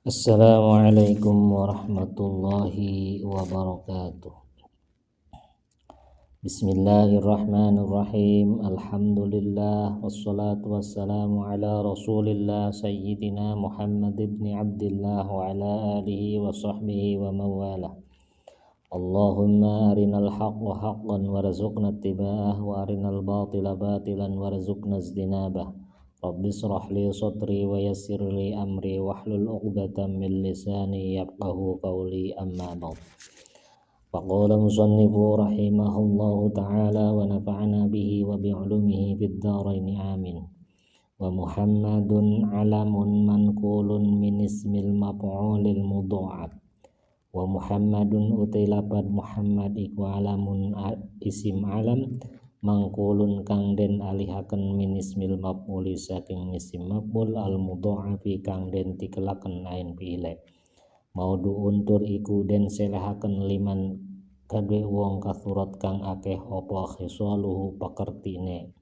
Assalamualaikum warahmatullahi wabarakatuh. Bismillahirrahmanirrahim. Alhamdulillah wassalatu wassalamu ala Rasulillah sayyidina Muhammad ibn Abdullah wa ala alihi wa sahbihi wa mawalah. Allahumma arinal haqqa haqqan warzuqna ittiba'ah wa arinal batila batilan warzuqna ijtinabah. Rabbi shrah li sadri wa yassir li amri wahlul 'uqdatam min lisani yafqahu qawli, amma ba'd. Faqala musannifu rahimahullahu ta'ala wa nafa'ana bihi wa bi'ulumihi fid dharain amin. Wa Muhammadun alamun manqulun min ismil maf'ulil mudha'af. Wa Muhammadun utai lapad Muhammad iku alamun isim alam mangkulun kang den alihaken min ismil maf'uli saking isim maf'ul al mudha'afi kang den tikelaken ain fi'ile. Maudhu'un tur iku den selehaken liman kadhe wong kasurat kang akeh apa khisaluhu pakertine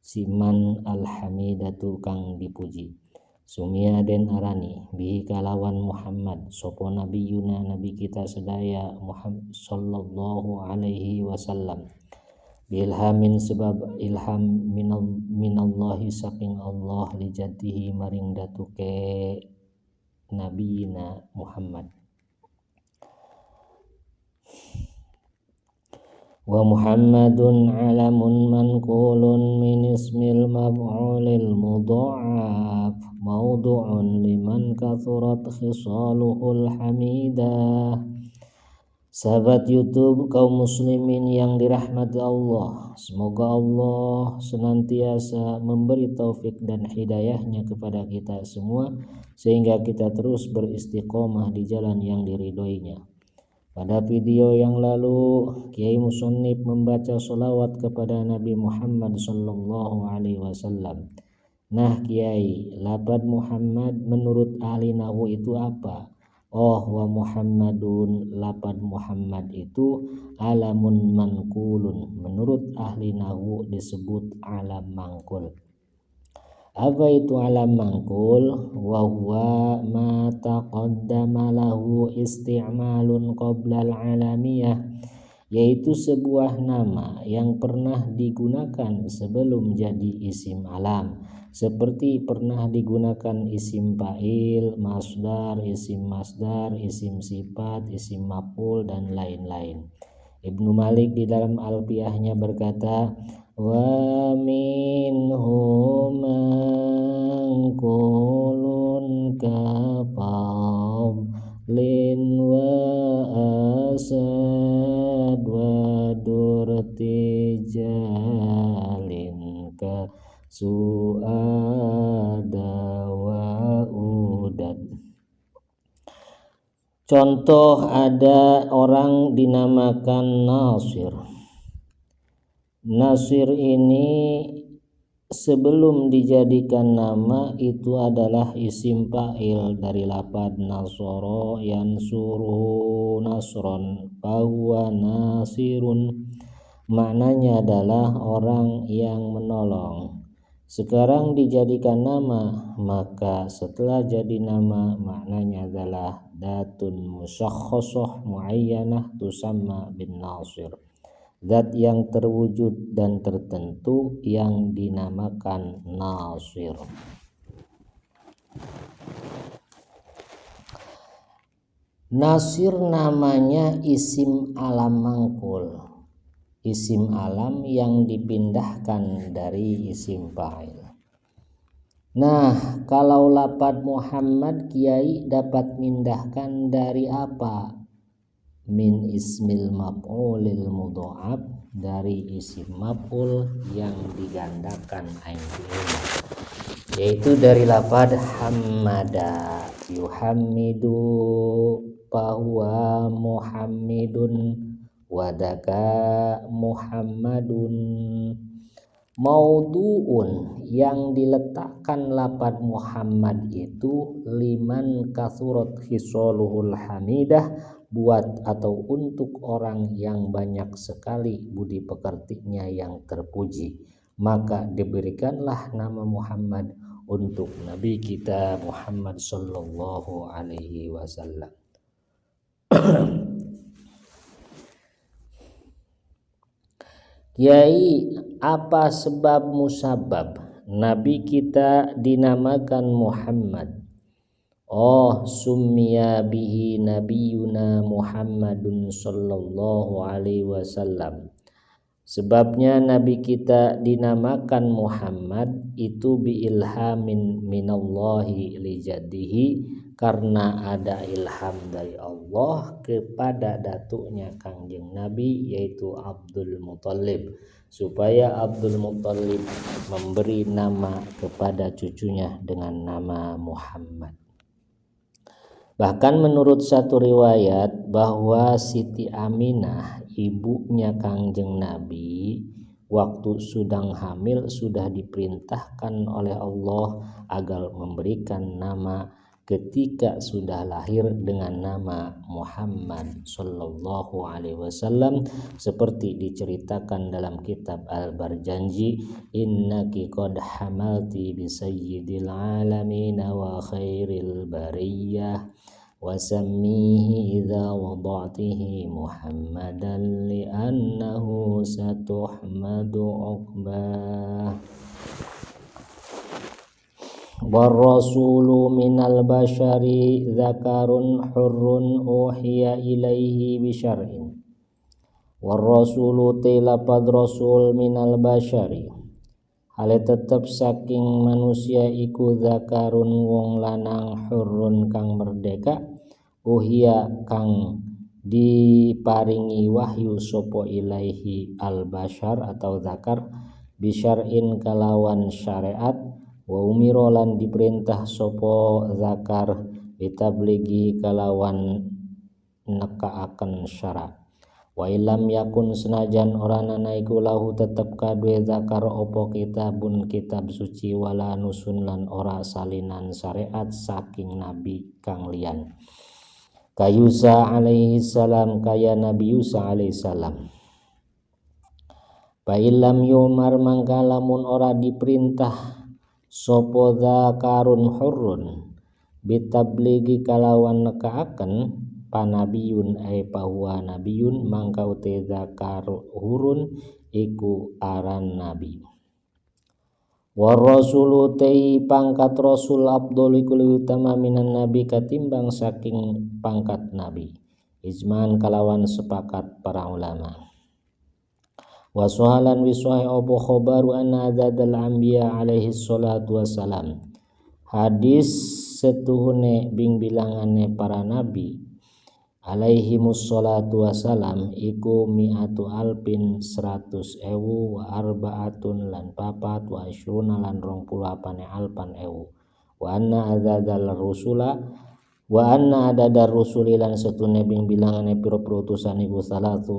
siman alhamidatu kang dipuji. Sumia den arani bihi kalawan Muhammad sapa nabiyuna nabi kita sedaya Muhammad sallallahu alaihi wasallam. Bilhamin sebab ilham minallahi saking Allah li jatihi maring datuke nabiyina Muhammad. Wa Muhammadun alamun manqulun min ismil maf'ulil mudha'af mawdu'un liman kathurat khisaluhul hamidah. Sahabat YouTube kaum muslimin yang dirahmati Allah, semoga Allah senantiasa memberi taufik dan hidayahnya kepada kita semua sehingga kita terus beristiqomah di jalan yang diridhoinya. Pada video yang lalu Kiai Musannif membaca sholawat kepada Nabi Muhammad sallallahu alaihi wasallam. Nah Kiai, lapad Muhammad menurut ahli nahwu itu apa? Oh, wa Muhammadun, lapad Muhammad itu alamun manqulun. Menurut ahli nahwu disebut alam mangkul. Apa itu alam mangkul? Wa huwa ma taqaddama lahu isti'malun qoblal alamiyah, yaitu sebuah nama yang pernah digunakan sebelum jadi isim alam, seperti pernah digunakan isim fa'il, masdar, isim sifat, isim maf'ul dan lain-lain. Ibnu Malik di dalam Alfiyahnya berkata, wa minhum manqulun kafablin wa asad wa durtijalin ka su'ada wa udad. Contoh, ada orang dinamakan Nasir. Nasir ini sebelum dijadikan nama itu adalah isim fa'il dari lapad nasoro yansuru nasron bahwa nasirun, maknanya adalah orang yang menolong. Sekarang dijadikan nama, maka setelah jadi nama maknanya adalah datun musyakhkhasah muayyanah tusamma bin nasir, zat yang terwujud dan tertentu yang dinamakan nasir. Nasir namanya isim alam mangkul, isim alam yang dipindahkan dari isim fa'il. Nah, kalau lapad Muhammad Kiai dapat mindahkan dari apa? Min ismil maf'ulil mudha'af, dari isim maf'ul yang digandakan ain fi'il, yaitu dari lapad hammada yuhammidu bahwa muhammidun wadaka Muhammadun. Maudhu'un, yang diletakkan lapad Muhammad itu liman kathurat khisaluhul hamidah, buat atau untuk orang yang banyak sekali budi pekertinya yang terpuji, maka diberikanlah nama Muhammad untuk Nabi kita Muhammad sallallahu alaihi wasallam. Kiai, apa sebab musabab Nabi kita dinamakan Muhammad? Oh, summiya bihi nabiyuna Muhammadun sallallahu alaihi wasallam. Sebabnya Nabi kita dinamakan Muhammad itu biilhamin minallahi li jaddihi, karena ada ilham dari Allah kepada datuknya Kangjeng Nabi yaitu Abdul Muthalib, supaya Abdul Muthalib memberi nama kepada cucunya dengan nama Muhammad. Bahkan menurut satu riwayat bahwa Siti Aminah, ibunya Kangjeng Nabi, waktu sedang hamil sudah diperintahkan oleh Allah agar memberikan nama ketika sudah lahir dengan nama Muhammad sallallahu alaihi wasallam, seperti diceritakan dalam kitab Al-Barjanji, innaki qad hamalti bi sayyidil alamin wa khairil bariyah wasammihi idza wada'tihi Muhammadan li'annahu satuhmadu uqbah. Warrasulu minal bashari zakarun hurrun uhiya ilaihi bisyar'in. Warrasulu tilapad rasul minal bashari, hale tetep saking manusia iku zakarun wong lanang hurrun kang merdeka, uhia kang diparingi wahyu sopo ilaihi al bashar atau zakar, bisyar'in kalawan syariat, wa umirolan diperintah sopo zakar ditabligi kalawan nekaaken syara. Wa ilam yakun senajan orana iku lahu tetep kadue zakar opo kitabun kitab suci, wala nusun lan ora salinan syariat saking nabi kang liyan, kayusa alaihi salam kaya Nabi Yusa alaihi salam. Fa ilam yumar mangkalamun ora diperintah sopo zakarun hurrun bitabligi kalawan nekaaken, panabiyun ay bahwa nabiyun mangkau te zakar hurun iku aran nabi. Warrasulu tei pangkat rasul abdul iku utama minan nabi katimbang saking pangkat nabi, ijman kalawan sepakat para ulama. Wasuhalan wisuhai opo khobaru anna adzadal anbiya alaihi salatu wassalam, hadis setuhune bing bilangane para nabi alaihi mussolatu wassalam iku mi'atu alpin 100.000 wa arbaatun lan papat wa ishruna lan 28 alpan ewu, wa anna adzadal rusula wa anna adadar rusuli lan setune bing bilangane pira-pira utusan iku 300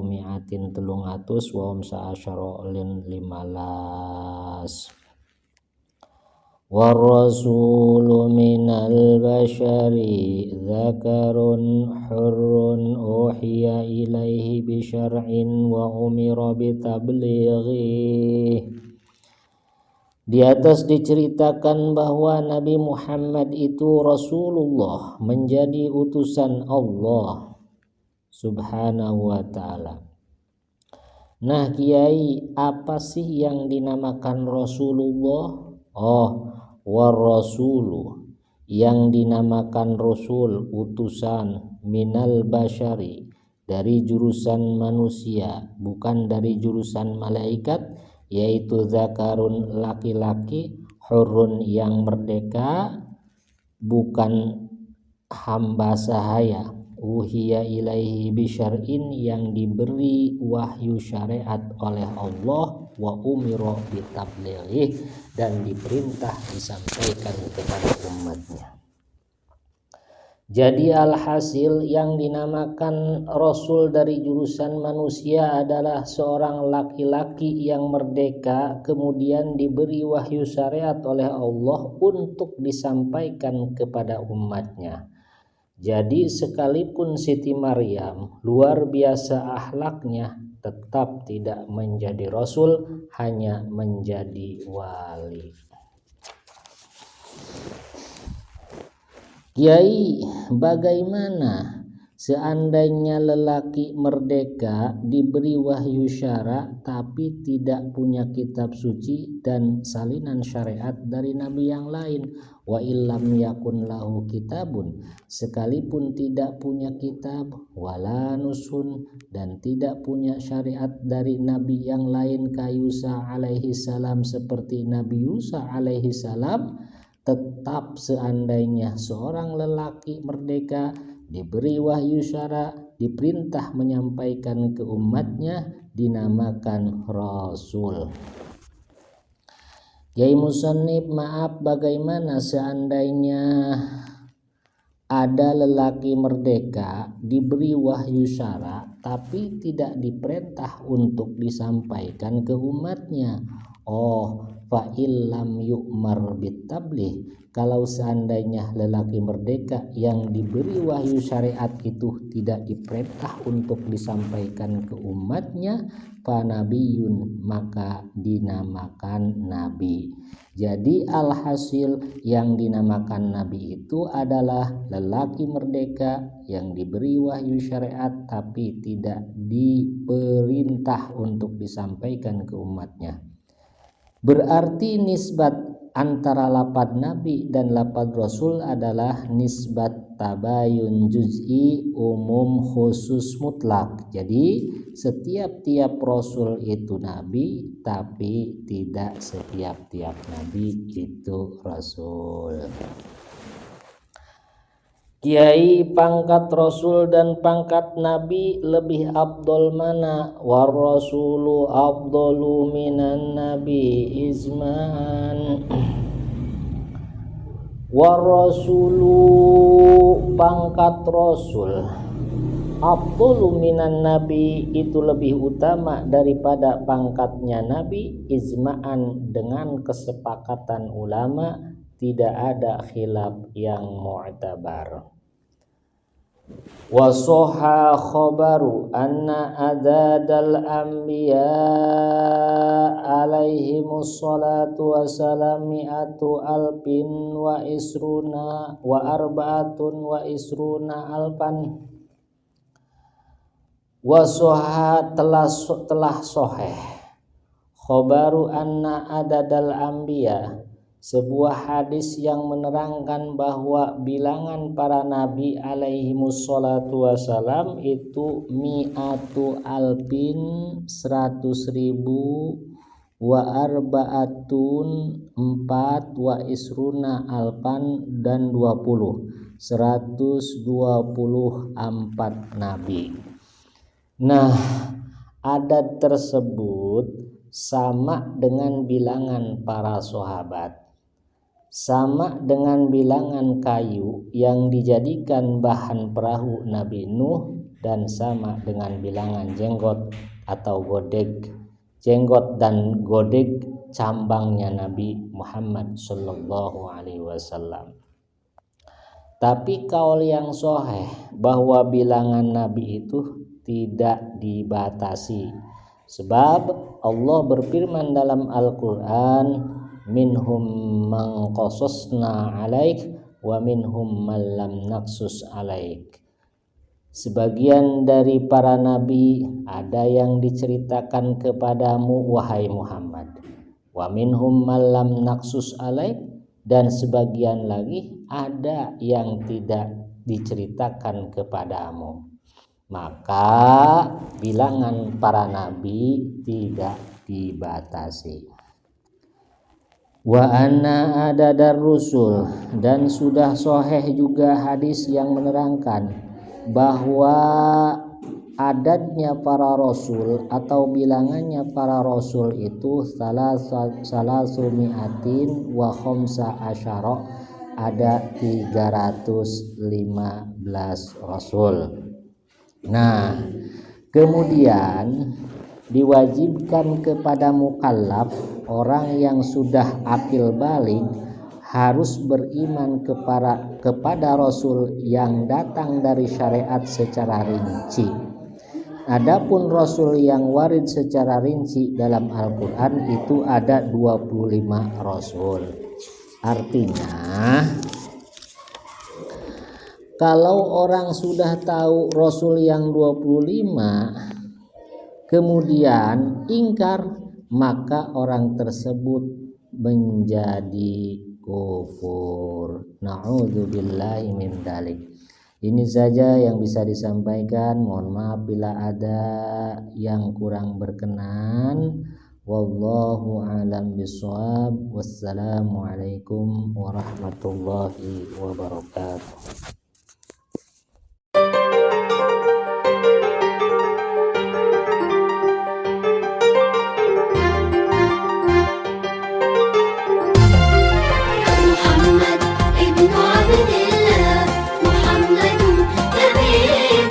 wa sa'asyara lin 15. Warrasulu minal bashari zakarun hurrun uhiya ilaihi bisyar'in wa umira bitablighi. Di atas diceritakan bahwa Nabi Muhammad itu Rasulullah, menjadi utusan Allah subhanahu wa ta'ala. Nah Kiai, apa sih yang dinamakan Rasulullah? Oh, warrasulu, yang dinamakan Rasul, utusan, minal bashari, dari jurusan manusia, bukan dari jurusan malaikat, yaitu zakarun laki-laki, hurun yang merdeka, bukan hamba sahaya, uhiya ilaihi bisyar'in, yang diberi wahyu syariat oleh Allah, wa umiro bitablighi, dan diperintah disampaikan kepada umatnya. Jadi alhasil yang dinamakan Rasul dari jurusan manusia adalah seorang laki-laki yang merdeka, kemudian diberi wahyu syariat oleh Allah untuk disampaikan kepada umatnya. Jadi sekalipun Siti Maryam luar biasa akhlaknya, tetap tidak menjadi Rasul, hanya menjadi wali. Kiai, bagaimana seandainya lelaki merdeka diberi wahyu syara tapi tidak punya kitab suci dan salinan syariat dari nabi yang lain? Wa illam yakun lahu kitabun, sekalipun tidak punya kitab, wala nusun, dan tidak punya syariat dari nabi yang lain, ka Yusa alaihi salam, seperti Nabi Yusa alaihi salam. Tetap seandainya seorang lelaki merdeka diberi wahyu syara, diperintah menyampaikan ke umatnya, dinamakan rasul. Kiai Musannif, maaf, bagaimana seandainya ada lelaki merdeka diberi wahyu syara tapi tidak diperintah untuk disampaikan ke umatnya? Oh, fa illam yu'mar bitabligh, kalau seandainya lelaki merdeka yang diberi wahyu syariat itu tidak diperintah untuk disampaikan ke umatnya, fa nabiyun, maka dinamakan nabi. Jadi alhasil yang dinamakan nabi itu adalah lelaki merdeka yang diberi wahyu syariat tapi tidak diperintah untuk disampaikan ke umatnya. Berarti nisbat antara lapad nabi dan lapad rasul adalah nisbat tabayun juz'i umum khusus mutlak. Jadi setiap tiap rasul itu nabi, tapi tidak setiap tiap nabi itu rasul. Kiai, pangkat rasul dan pangkat nabi lebih afdol mana? War rasulu afdalu minan nabi izman. War rasulu, pangkat rasul, afdalu minan nabi, itu lebih utama daripada pangkatnya nabi, izma'an, dengan kesepakatan ulama, tidak ada khilaf yang mu'tabar. Wa soha khobaru anna adadal anbiya alaihimus salatu wassalam mi'atu alfin wa isruna wa arba'atun wa isruna alfan. Wa soha, telah soheh, khobaru anna adadal anbiya, sebuah hadis yang menerangkan bahwa bilangan para nabi alaihimus salatu wassalam itu mi'atu alfin, 100.000, wa arba'atun, 4, wa isruna alfan, dan 20, 124 nabi. Nah, adat tersebut sama dengan bilangan para sahabat, sama dengan bilangan kayu yang dijadikan bahan perahu Nabi Nuh, dan sama dengan bilangan jenggot atau godeg, jenggot dan godeg cambangnya Nabi Muhammad sallallahu alaihi wasallam. Tapi kaul yang sahih bahwa bilangan Nabi itu tidak dibatasi, sebab Allah berfirman dalam Al-Quran, minhum man qasasna alaik wa minhum man lam naqsus alaik. Sebagian dari para nabi ada yang diceritakan kepadamu wahai Muhammad, wa minhum man lam naqsus alaik, dan sebagian lagi ada yang tidak diceritakan kepadamu. Maka bilangan para nabi tidak dibatasi. Wa anna adadar rusul, dan sudah sahih juga hadis yang menerangkan bahwa adadnya para rasul atau bilangannya para rasul itu salasumi'atin wa khamsa asyara, ada 315 rasul. Nah, kemudian diwajibkan kepada mukallaf, orang yang sudah akil baligh, harus beriman kepada Rasul yang datang dari syariat secara rinci. Adapun Rasul yang warid secara rinci dalam Al-Quran itu ada 25 Rasul. Artinya kalau orang sudah tahu Rasul yang 25 kemudian ingkar, maka orang tersebut menjadi kufur. Na'udzubillahi min dzalik. Ini saja yang bisa disampaikan. Mohon maaf bila ada yang kurang berkenan. Wallahu a'lam bishawab. Wassalamualaikum warahmatullahi wabarakatuh.